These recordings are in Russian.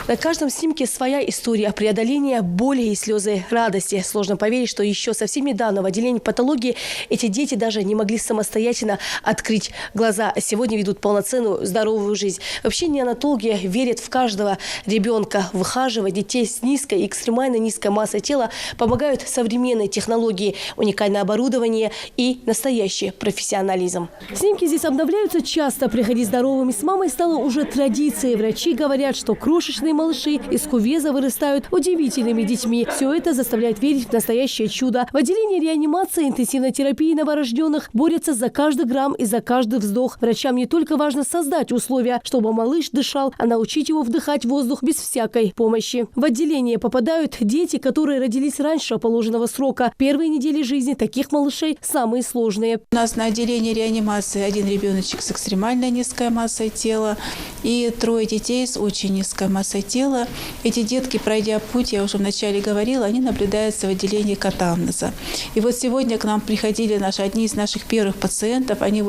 На каждом снимке своя история преодоления боли и слезы радости. Сложно поверить, что еще совсем недавно в отделении патологии эти дети даже не могли самостоятельно открыть глаза, а сегодня ведут полноценную здоровую жизнь. Вообще неонатологи верят в каждого ребенка. Выхаживать детей с низкой и экстремально низкой массой тела помогают современные технологии, уникальное оборудование и настоящий профессионализм. Снимки здесь обновляются часто. Приходить здоровыми с мамой стало уже традицией. Врачи говорят, что крошечные малыши из кувеза вырастают удивительными детьми. Все это заставляет верить в настоящее чудо. В отделении реанимации и интенсивной терапии новорожденных борются за каждый грамм и за каждый вздох. Врачам не только важно создать условия, чтобы малыш дышал, а научить его вдыхать воздух без всякой помощи. В отделение попадают дети, которые родились раньше положенного срока. Первые недели жизни таких малышей самые сложные. У нас на отделении реанимации один ребеночек с экстремально низкой массой тела и 3 детей с очень низкой массой тела. Эти детки, пройдя путь, я уже вначале говорила, они наблюдаются в отделении катамнеза. И вот сегодня к нам приходили одни из наших первых пациентов. Они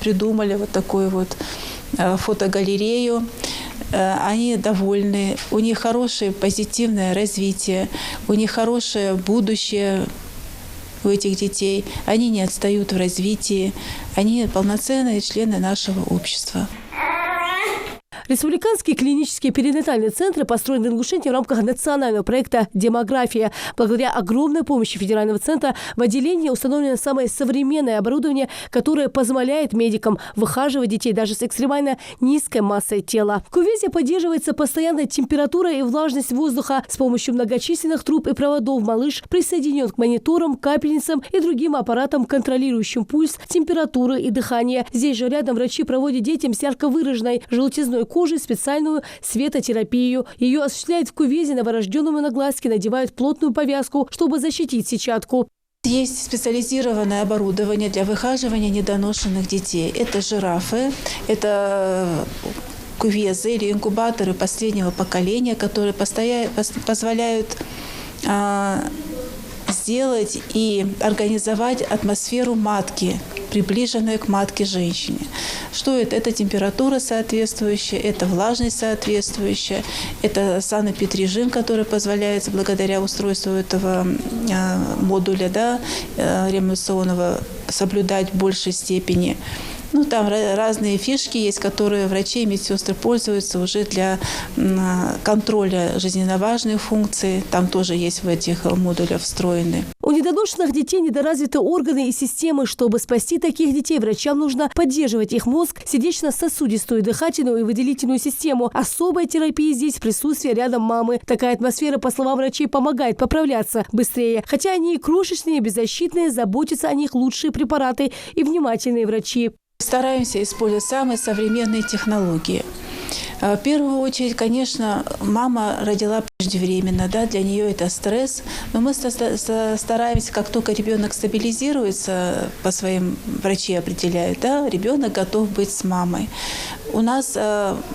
придумали такую фотогалерею. Они довольны, у них хорошее позитивное развитие, у них хорошее будущее у этих детей. Они не отстают в развитии, они полноценные члены нашего общества. Республиканские клинические перинатальные центры построены в Ингушетии в рамках национального проекта «Демография». Благодаря огромной помощи федерального центра в отделении установлено самое современное оборудование, которое позволяет медикам выхаживать детей даже с экстремально низкой массой тела. В кувезе поддерживается постоянная температура и влажность воздуха. С помощью многочисленных труб и проводов малыш присоединен к мониторам, капельницам и другим аппаратам, контролирующим пульс, температуру и дыхание. Здесь же рядом врачи проводят детям с ярко выраженной желтизной кожей специальную светотерапию. Ее осуществляют в кувезе. Новорожденному на глазки надевают плотную повязку, чтобы защитить сетчатку. Есть специализированное оборудование для выхаживания недоношенных детей. Это жирафы, это кувезы или инкубаторы последнего поколения, которые позволяют сделать и организовать атмосферу матки, приближенную к матке женщине. Что это? Это температура соответствующая, это влажность соответствующая, это санэпидрежим, который позволяет благодаря устройству этого модуля реанимационного соблюдать в большей степени. Там разные фишки есть, которые врачи и медсестры пользуются уже для контроля жизненно важных функций. Там тоже есть в этих модулях встроены. У недоношенных детей недоразвиты органы и системы. Чтобы спасти таких детей, врачам нужно поддерживать их мозг, сердечно-сосудистую, дыхательную и выделительную систему. Особая терапия здесь – присутствие рядом мамы. Такая атмосфера, по словам врачей, помогает поправляться быстрее. Хотя они и крошечные, и беззащитные, заботятся о них лучшие препараты и внимательные врачи. Стараемся использовать самые современные технологии. В первую очередь, конечно, мама родила преждевременно, для нее это стресс, но мы стараемся, как только ребенок стабилизируется, по своим врачи определяют, ребенок готов быть с мамой. У нас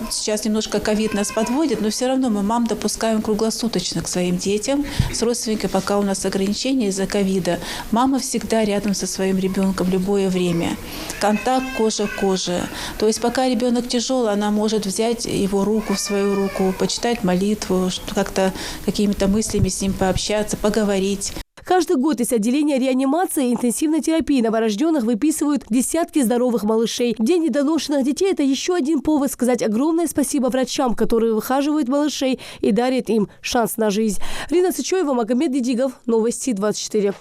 сейчас немножко ковид нас подводит, но все равно мы мам допускаем круглосуточно к своим детям с родственниками, пока у нас ограничения из-за ковида. Мама всегда рядом со своим ребенком в любое время. Контакт кожа к коже. То есть пока ребенок тяжелый, она может взять его руку в свою руку, почитать молитву, как-то какими-то мыслями с ним пообщаться, поговорить. Каждый год из отделения реанимации и интенсивной терапии новорожденных выписывают десятки здоровых малышей. День недоношенных детей – это еще один повод сказать огромное спасибо врачам, которые выхаживают малышей и дарят им шанс на жизнь. Рина Сычоева, Магомед Дидигов, Новости 24.